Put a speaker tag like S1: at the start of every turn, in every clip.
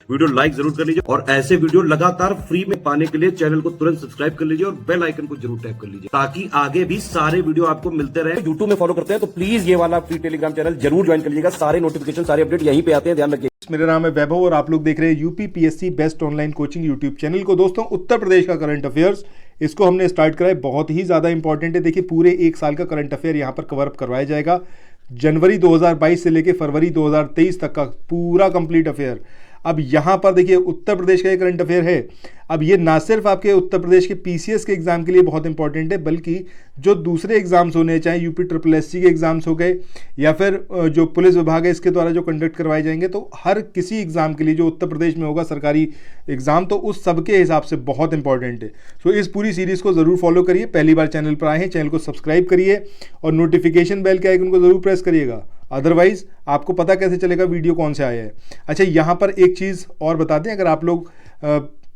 S1: Video like जरूर कर लीजिए और ऐसे वीडियो लगातार फ्री में पाने के लिए चैनल को तुरंत सब्सक्राइब कर लीजिए और बेल आइकन को जरूर टैप कर लीजिए ताकि आगे भी सारे वीडियो आपको मिलते रहे। यूट्यूब में फॉलो करते हैं तो प्लीज ये वाला फ्री टेलीग्राम चैनल जरूर ज्वाइन कर लीजिएगा। सारे नोटिफिकेशन सारे अपडेट यहीं पे आते हैं, ध्यान रखिए।
S2: मेरा नाम है वैभव और आप लोग देख रहे हैं UPPSC best online coaching YouTube channel को। दोस्तों, उत्तर प्रदेश का करंट अफेयर्स इसको हमने स्टार्ट करा है, बहुत ही ज़्यादा इंपॉर्टेंट है। देखिए, पूरे एक साल का करंट अफेयर यहाँ पर कवर अप करवाया जाएगा। जनवरी 2022 से लेकर फरवरी 2023 तक का पूरा कंप्लीट अफेयर। अब यहाँ पर देखिए, उत्तर प्रदेश का ये करंट अफेयर है। अब ये ना सिर्फ आपके उत्तर प्रदेश के पीसीएस के एग्जाम के लिए बहुत इंपॉर्टेंट है, बल्कि जो दूसरे एग्जाम्स होने, चाहे यूपी ट्रिपल एससी के एग्जाम्स हो गए या फिर जो पुलिस विभाग है इसके द्वारा जो कंडक्ट करवाए जाएंगे, तो हर किसी एग्जाम के लिए जो उत्तर प्रदेश में होगा सरकारी एग्जाम, तो उस सब के हिसाब से बहुत इंपॉर्टेंट है। सो इस पूरी सीरीज़ को ज़रूर फॉलो करिए। पहली बार चैनल पर आए हैं, चैनल को सब्सक्राइब करिए और नोटिफिकेशन बेल के आइकन को ज़रूर प्रेस करिएगा, अदरवाइज आपको पता कैसे चलेगा वीडियो कौन से आया है। अच्छा, यहाँ पर एक चीज़ और बता दें, अगर आप लोग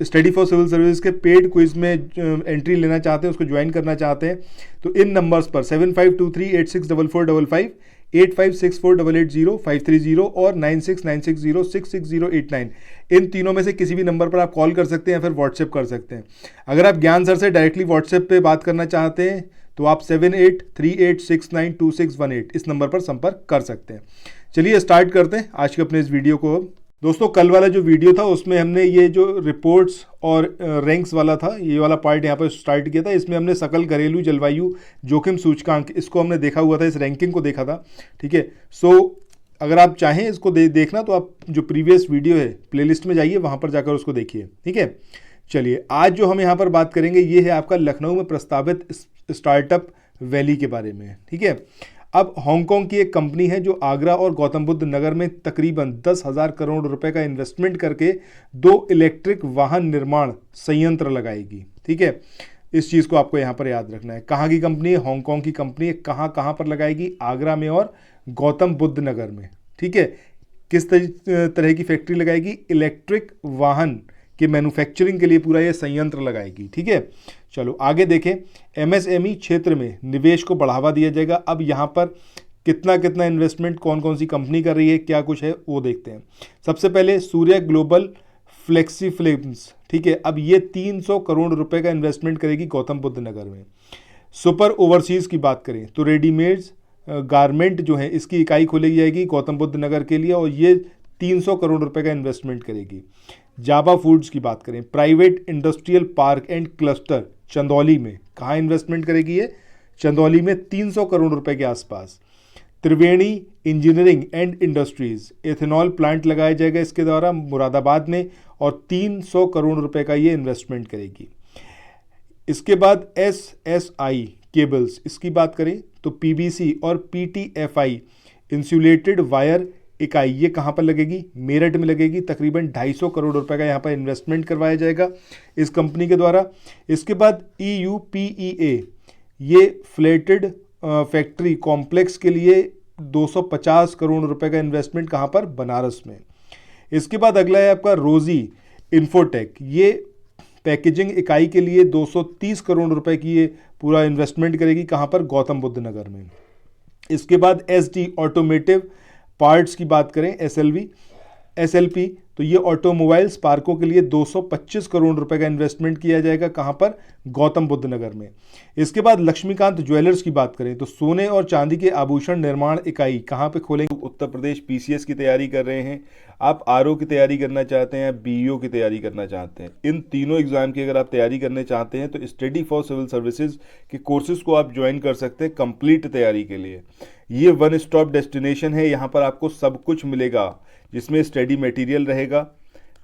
S2: स्टडी फॉर सिविल सर्विस के पेड क्विज में एंट्री लेना चाहते हैं, उसको ज्वाइन करना चाहते हैं, तो इन नंबर्स पर 7523864455, 8564880530 और 9696066089, इन तीनों में से किसी भी नंबर पर आप कॉल कर सकते हैं या फिर व्हाट्सएप कर सकते हैं। अगर आप ज्ञान सर से डायरेक्टली व्हाट्सएप पे बात करना चाहते हैं तो आप 7838692618 इस नंबर पर संपर्क कर सकते हैं। चलिए स्टार्ट करते हैं आज के अपने इस वीडियो को। दोस्तों, कल वाला जो वीडियो था उसमें हमने ये जो रिपोर्ट्स और रैंक्स वाला था, ये वाला पार्ट यहाँ पर स्टार्ट किया था। इसमें हमने सकल घरेलू जलवायु जोखिम सूचकांक इसको हमने देखा हुआ था, इस रैंकिंग को देखा था। ठीक है, सो अगर आप चाहें इसको देखना तो आप जो प्रीवियस वीडियो है प्लेलिस्ट में जाइए, वहाँ पर जाकर उसको देखिए। ठीक है, चलिए आज जो हम यहाँ पर बात करेंगे ये है आपका लखनऊ में प्रस्तावित स्टार्टअप वैली के बारे में। ठीक है, अब हांगकांग की एक कंपनी है जो आगरा और गौतम बुद्ध नगर में तकरीबन 10,000 करोड़ रुपए का इन्वेस्टमेंट करके 2 इलेक्ट्रिक वाहन निर्माण संयंत्र लगाएगी। ठीक है, इस चीज़ को आपको यहाँ पर याद रखना है। कहाँ की कंपनी है? हांगकांग की कंपनी है। कहाँ कहाँ पर लगाएगी? आगरा में और गौतम बुद्ध नगर में। ठीक है, किस तरह की फैक्ट्री लगाएगी? इलेक्ट्रिक वाहन के मैन्युफैक्चरिंग के लिए पूरा ये संयंत्र लगाएगी। ठीक है, चलो आगे देखें। एमएसएमई क्षेत्र में निवेश को बढ़ावा दिया जाएगा। अब यहाँ पर कितना इन्वेस्टमेंट कौन कौन सी कंपनी कर रही है, क्या कुछ है वो देखते हैं। सबसे पहले सूर्य ग्लोबल फ्लेक्सी फिल्म्स। ठीक है, अब ये 300 करोड़ रुपए का इन्वेस्टमेंट करेगी गौतम बुद्ध नगर में। सुपर ओवरसीज़ की बात करें तो रेडीमेड्स गारमेंट जो है इसकी इकाई खोली जाएगी गौतम बुद्ध नगर के लिए और ये 300 करोड़ रुपए का इन्वेस्टमेंट करेगी। जाबा फूड्स की बात करें, private industrial park and cluster Chandauli में, कहाँ इन्वेस्टमेंट करेगी ये? चंदौली में 300 करोड़ रुपए के आसपास। Triveni engineering and industries, ethanol plant लगाया जाएगा इसके द्वारा मुरादाबाद में और 300 करोड़ रुपए का ये इन्वेस्टमेंट करेगी। इसके बाद SSI केबल्स, इसकी बात करें तो PVC और PTFI इंसुलेटेड वायर इकाई, ये कहाँ पर लगेगी? मेरठ में लगेगी। तकरीबन 250 करोड़ रुपए का यहाँ पर इन्वेस्टमेंट करवाया जाएगा इस कंपनी के द्वारा। इसके बाद EUPEA, ये फ्लैटेड फैक्ट्री कॉम्प्लेक्स के लिए 250 करोड़ रुपए का इन्वेस्टमेंट कहाँ पर? बनारस में। इसके बाद अगला है आपका रोजी इन्फोटेक, ये पैकेजिंग इकाई के लिए 230 करोड़ रुपए की ये पूरा इन्वेस्टमेंट करेगी। कहाँ पर? गौतम बुद्ध नगर में। इसके बाद SD ऑटोमेटिव पार्ट्स की बात करें, SLP, तो ये ऑटोमोबाइल्स पार्कों के लिए 225 करोड़ रुपए का इन्वेस्टमेंट किया जाएगा। कहाँ पर? गौतम बुद्ध नगर में। इसके बाद लक्ष्मीकांत ज्वेलर्स की बात करें तो सोने और चांदी के आभूषण निर्माण इकाई कहाँ पे खोलेंगे? उत्तर प्रदेश PCS की तैयारी कर रहे हैं, आप RO की तैयारी करना चाहते हैं, BEO की तैयारी करना चाहते हैं, इन तीनों एग्जाम की अगर आप तैयारी करने चाहते हैं तो स्टडी फॉर सिविल सर्विसेज के कोर्सेज को आप ज्वाइन कर सकते हैं कंप्लीट तैयारी के लिए। ये वन स्टॉप डेस्टिनेशन है, यहाँ पर आपको सब कुछ मिलेगा, जिसमें स्टडी मटेरियल रहेगा,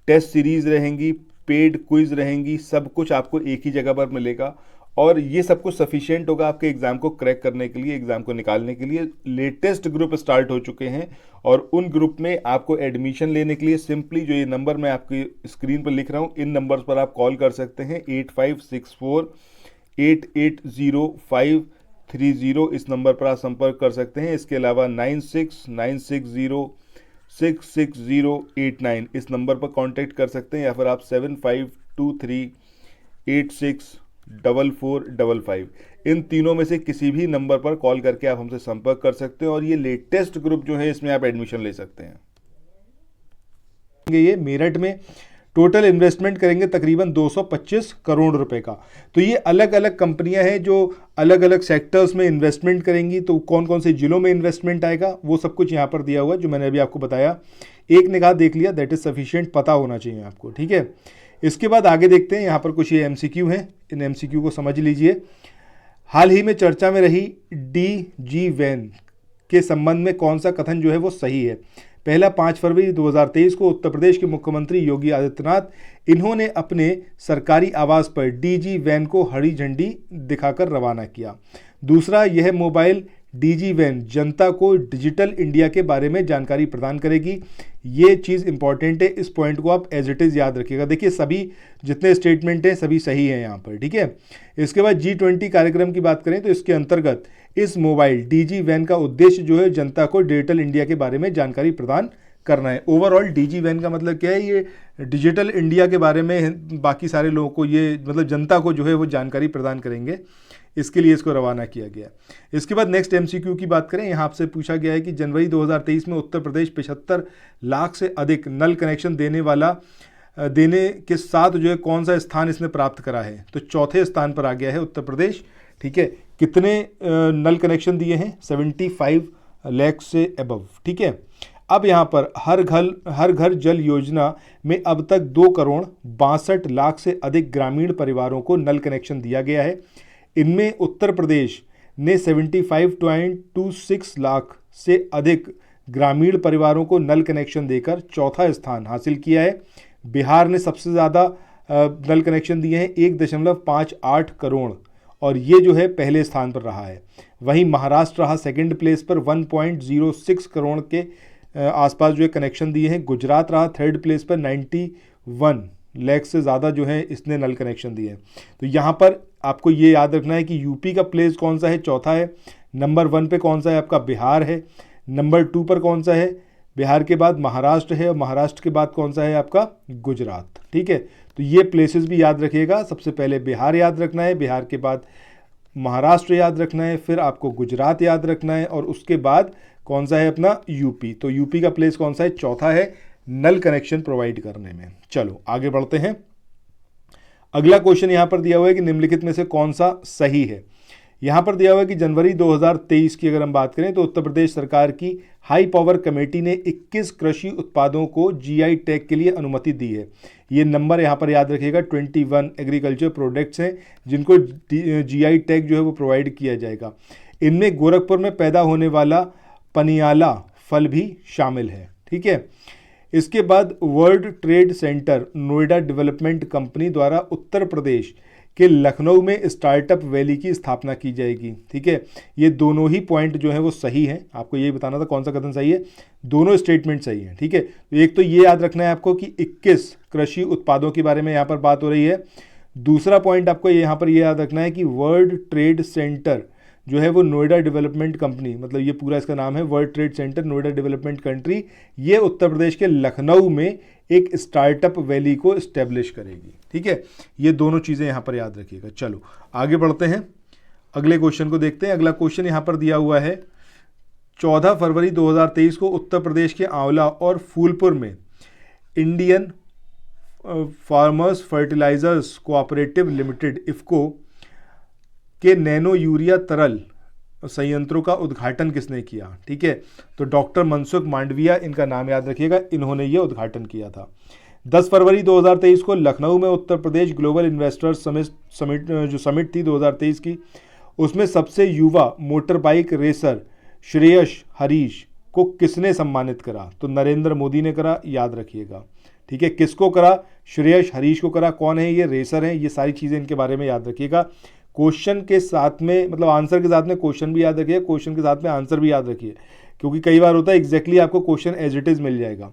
S2: टेस्ट सीरीज रहेंगी, पेड क्विज रहेंगी, सब कुछ आपको एक ही जगह पर मिलेगा और ये सब कुछ सफिशिएंट होगा आपके एग्जाम को क्रैक करने के लिए, एग्जाम को निकालने के लिए। लेटेस्ट ग्रुप स्टार्ट हो चुके हैं और उन ग्रुप में आपको एडमिशन लेने के लिए सिंपली जो ये नंबर मैं आपकी स्क्रीन पर लिख रहा हूँ, इन नंबर्स पर आप कॉल कर सकते हैं। 8564880530 इस नंबर पर आप संपर्क कर सकते हैं। इसके अलावा 9696066089 इस नंबर पर कांटेक्ट कर सकते हैं या फिर आप 7523864455 इन तीनों में से किसी भी नंबर पर कॉल करके आप हमसे संपर्क कर सकते हैं और ये लेटेस्ट ग्रुप जो है इसमें आप एडमिशन ले सकते हैं। ये मेरठ में टोटल इन्वेस्टमेंट करेंगे तकरीबन 225 करोड़ रुपए का। तो ये अलग अलग कंपनियां हैं जो अलग अलग सेक्टर्स में इन्वेस्टमेंट करेंगी। तो कौन कौन से जिलों में इन्वेस्टमेंट आएगा वो सब कुछ यहाँ पर दिया हुआ है, जो मैंने अभी आपको बताया। एक निगाह देख लिया, दैट इज सफिशिएंट, पता होना चाहिए आपको, ठीक है। इसके बाद आगे देखते हैं, यहाँ पर कुछ ये MCQ हैं, इन MCQ को समझ लीजिए। हाल ही में चर्चा में रही DG वैन के संबंध में कौन सा कथन जो है वो सही है? पहला, 5 फरवरी 2023 को उत्तर प्रदेश के मुख्यमंत्री योगी आदित्यनाथ इन्होंने अपने सरकारी आवास पर DG वैन को हरी झंडी दिखाकर रवाना किया। दूसरा, यह मोबाइल DG वैन जनता को डिजिटल इंडिया के बारे में जानकारी प्रदान करेगी। ये चीज़ इंपॉर्टेंट है, इस पॉइंट को आप एज इट इज़ याद रखिएगा। देखिए सभी जितने स्टेटमेंट हैं सभी सही हैं यहाँ पर, ठीक है। इसके बाद G20 कार्यक्रम की बात करें तो इसके अंतर्गत इस मोबाइल DG वैन का उद्देश्य जो है जनता को डिजिटल इंडिया के बारे में जानकारी प्रदान करना है। ओवरऑल DG वैन का मतलब क्या है? ये डिजिटल इंडिया के बारे में बाकी सारे लोगों को, ये मतलब जनता को जो है वो जानकारी प्रदान करेंगे, इसके लिए इसको रवाना किया गया। इसके बाद नेक्स्ट MCQ की बात करें, यहाँ आपसे पूछा गया है कि जनवरी 2023 में उत्तर प्रदेश 75 लाख से अधिक नल कनेक्शन देने के साथ जो है कौन सा स्थान इसने प्राप्त करा है? तो चौथे स्थान पर आ गया है उत्तर प्रदेश, ठीक है। कितने नल कनेक्शन दिए हैं? 75 लाख से अबव, ठीक है। अब यहाँ पर हर घर जल योजना में अब तक 2 करोड़ 62 लाख से अधिक ग्रामीण परिवारों को नल कनेक्शन दिया गया है। इनमें उत्तर प्रदेश ने 75.26 लाख से अधिक ग्रामीण परिवारों को नल कनेक्शन देकर चौथा स्थान हासिल किया है। बिहार ने सबसे ज़्यादा नल कनेक्शन दिए हैं, 1.58 करोड़, और ये जो है पहले स्थान पर रहा है। वहीं महाराष्ट्र रहा सेकंड प्लेस पर, 1.06 करोड़ के आसपास जो है कनेक्शन दिए हैं। गुजरात रहा थर्ड प्लेस पर, 91 लाख से ज़्यादा जो है इसने नल कनेक्शन दिए हैं। तो यहाँ पर आपको ये याद रखना है कि यूपी का प्लेस कौन सा है? चौथा है। नंबर 1 पे कौन सा है? आपका बिहार है। नंबर 2 पर कौन सा है? बिहार के बाद महाराष्ट्र है, और महाराष्ट्र के बाद कौन सा है? आपका गुजरात, ठीक है। तो ये प्लेसेस भी याद रखिएगा। सबसे पहले बिहार याद रखना है, बिहार के बाद महाराष्ट्र याद रखना है, फिर आपको गुजरात याद रखना है, और उसके बाद कौन सा है? अपना यूपी। तो यूपी का प्लेस कौन सा है? चौथा है नल कनेक्शन प्रोवाइड करने में। चलो आगे बढ़ते हैं। अगला क्वेश्चन यहाँ पर दिया हुआ है कि निम्नलिखित में से कौन सा सही है? यहाँ पर दिया हुआ है कि जनवरी 2023 की अगर हम बात करें तो उत्तर प्रदेश सरकार की हाई पावर कमेटी ने 21 कृषि उत्पादों को GI टैग के लिए अनुमति दी है। ये नंबर यहाँ पर याद रखिएगा, 21 एग्रीकल्चर प्रोडक्ट्स हैं जिनको GI टैग जो है वो प्रोवाइड किया जाएगा। इनमें गोरखपुर में पैदा होने वाला पनियाला फल भी शामिल है, ठीक है। इसके बाद world trade centre Noida development company द्वारा उत्तर प्रदेश के लखनऊ में स्टार्टअप वैली की स्थापना की जाएगी, ठीक है। ये दोनों ही पॉइंट जो है वो सही है। आपको यही बताना था कौन सा कथन सही है, दोनों स्टेटमेंट सही है, ठीक है। तो एक तो ये याद रखना है आपको कि 21 कृषि उत्पादों के बारे में यहाँ पर बात हो रही है। दूसरा पॉइंट आपको यहाँ पर ये याद रखना है कि वर्ल्ड ट्रेड सेंटर जो है वो नोएडा डेवलपमेंट कंपनी, मतलब ये पूरा इसका नाम है world trade centre Noida development country, ये उत्तर प्रदेश के लखनऊ में एक स्टार्टअप वैली को इस्टेब्लिश करेगी, ठीक है। ये दोनों चीज़ें यहाँ पर याद रखिएगा। चलो आगे बढ़ते हैं, अगले क्वेश्चन को देखते हैं। अगला क्वेश्चन यहाँ पर दिया हुआ है, 14 फरवरी 2023 को उत्तर प्रदेश के आंवला और फूलपुर में Indian farmers fertilisers cooperative limited IFFCO के नैनो यूरिया तरल संयंत्रों का उद्घाटन किसने किया? ठीक है, तो डॉक्टर मनसुख मांडविया इनका नाम याद रखिएगा, इन्होंने ये उद्घाटन किया था। 10 फरवरी 2023 को लखनऊ में Uttar Pradesh global investors summit थी 2023 की, उसमें सबसे युवा motor bike racer Shreyas Harish को किसने सम्मानित करा? तो नरेंद्र मोदी ने करा, याद रखिएगा, ठीक है। किसको करा? श्रेयस हरीश को करा। कौन है ये? रेसर हैं। ये सारी चीज़ें इनके बारे में याद रखिएगा। क्वेश्चन के साथ में, मतलब आंसर के साथ में क्वेश्चन भी याद रखिए, क्वेश्चन के साथ में आंसर भी याद रखिए, क्योंकि कई बार होता है एग्जैक्टली आपको क्वेश्चन एज इट इज़ मिल जाएगा।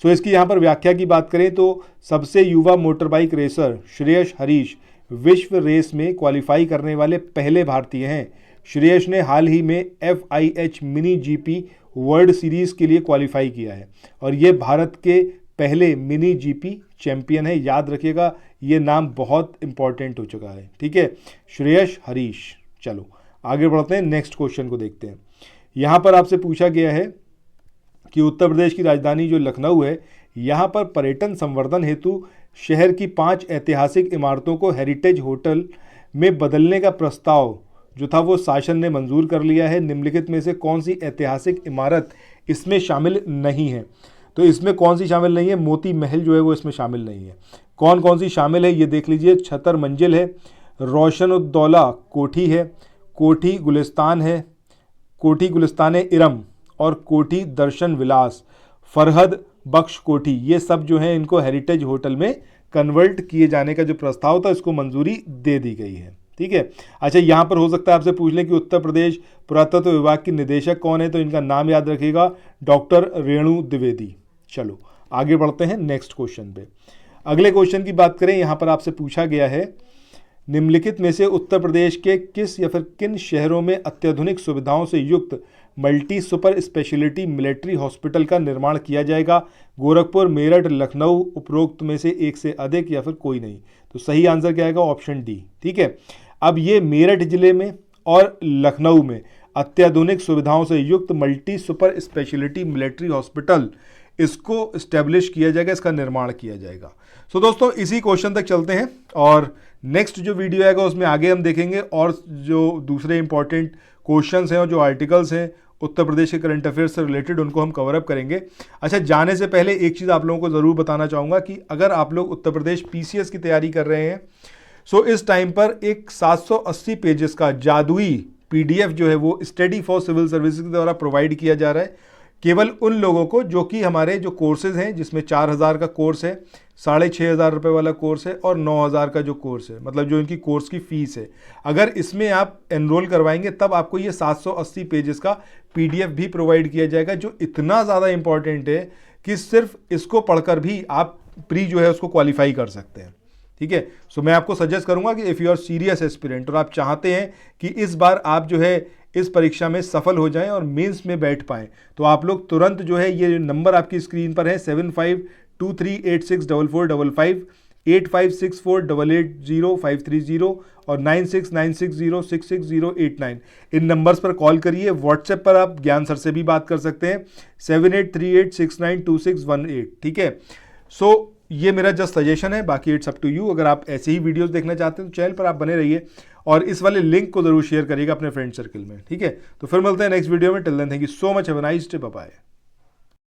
S2: सो इसकी यहाँ पर व्याख्या की बात करें तो सबसे युवा motor bike racer Shreyas Harish विश्व रेस में क्वालिफाई करने वाले पहले भारतीय हैं। श्रेयस ने हाल ही में FIH mini GP world series के लिए क्वालिफाई किया है और ये भारत के पहले मिनी GP चैंपियन है। याद रखिएगा, ये नाम बहुत इंपॉर्टेंट हो चुका है, ठीक है, श्रेयस हरीश। चलो आगे बढ़ते हैं, नेक्स्ट क्वेश्चन को देखते हैं। यहाँ पर आपसे पूछा गया है कि उत्तर प्रदेश की राजधानी जो लखनऊ है, यहाँ पर पर्यटन संवर्धन हेतु शहर की 5 ऐतिहासिक इमारतों को हेरिटेज होटल में बदलने का प्रस्ताव जो था वो शासन ने मंजूर कर लिया है। निम्नलिखित में से कौन सी ऐतिहासिक इमारत इसमें शामिल नहीं है? तो इसमें कौन सी शामिल नहीं है? मोती महल जो है वो इसमें शामिल नहीं है। कौन कौन सी शामिल है ये देख लीजिए। छतर मंजिल है, रोशन-उद-दौला कोठी है, कोठी गुलिस्तान है, कोठी गुलिस्तान इरम और कोठी दर्शन विलास, फरहद बख्श कोठी, ये सब जो है इनको हेरिटेज होटल में कन्वर्ट किए जाने का जो प्रस्ताव था इसको मंजूरी दे दी गई है। ठीक है। अच्छा, यहाँ पर हो सकता है आपसे पूछ लें कि उत्तर प्रदेश पुरातत्व विभाग की निदेशक कौन है, तो इनका नाम याद रखिएगा, डॉक्टर रेणु द्विवेदी। चलो आगे बढ़ते हैं नेक्स्ट क्वेश्चन पे। अगले क्वेश्चन की बात करें, यहाँ पर आपसे पूछा गया है निम्नलिखित में से उत्तर प्रदेश के किस या फिर किन शहरों में अत्याधुनिक सुविधाओं से युक्त multi super speciality military hospital का निर्माण किया जाएगा? गोरखपुर, मेरठ, लखनऊ, उपरोक्त में से एक से अधिक या फिर कोई नहीं? तो सही आंसर क्या आएगा? Option D. ठीक है। अब ये मेरठ जिले में और लखनऊ में अत्याधुनिक सुविधाओं से युक्त multi super speciality military hospital इसको इस्टेब्लिश किया जाएगा, इसका निर्माण किया जाएगा। सो दोस्तों इसी क्वेश्चन तक चलते हैं और नेक्स्ट जो वीडियो आएगा उसमें आगे हम देखेंगे और जो दूसरे इंपॉर्टेंट क्वेश्चंस हैं और जो आर्टिकल्स हैं उत्तर प्रदेश के करंट अफेयर्स से रिलेटेड उनको हम कवर अप करेंगे। अच्छा, जाने से पहले एक चीज़ आप लोगों को ज़रूर बताना चाहूँगा कि अगर आप लोग उत्तर प्रदेश PCS की तैयारी कर रहे हैं सो इस टाइम पर एक 780 पेजेस का जादुई PDF जो है वो स्टडी फॉर सिविल सर्विसेज के द्वारा प्रोवाइड किया जा रहा है केवल उन लोगों को जो कि हमारे जो कोर्सेज हैं, जिसमें 4000 का कोर्स है, 6500 रुपये वाला कोर्स है और 9000 का जो कोर्स है, मतलब जो इनकी कोर्स की फ़ीस है। अगर इसमें आप एनरोल करवाएंगे तब आपको ये 780 पेजेस का PDF भी प्रोवाइड किया जाएगा, जो इतना ज़्यादा इंपॉर्टेंट है कि सिर्फ इसको पढ़कर भी आप प्री जो है उसको क्वालिफाई कर सकते हैं। ठीक है। सो मैं आपको सजेस्ट करूंगा कि if you are serious aspirant और आप चाहते हैं कि इस बार आप जो है इस परीक्षा में सफल हो जाएं और मेंस में बैठ पाएं, तो आप लोग तुरंत जो है ये नंबर आपकी स्क्रीन पर है 7523864455, 8564880530 और 9696066089 इन नंबर्स पर कॉल करिए। व्हाट्सएप पर आप ज्ञान सर से भी बात कर सकते हैं 7838692618। ठीक है। सो ये मेरा जस्ट सजेशन है, बाकी इट्स अप टू यू। अगर आप ऐसे ही वीडियोस देखना चाहते हैं तो चैनल पर आप बने रहिए और इस वाले लिंक को जरूर शेयर करिएगा अपने फ्रेंड सर्कल में। ठीक है। तो फिर मिलते हैं नेक्स्ट वीडियो में। Till then thank you so much, have a nice day, bye bye.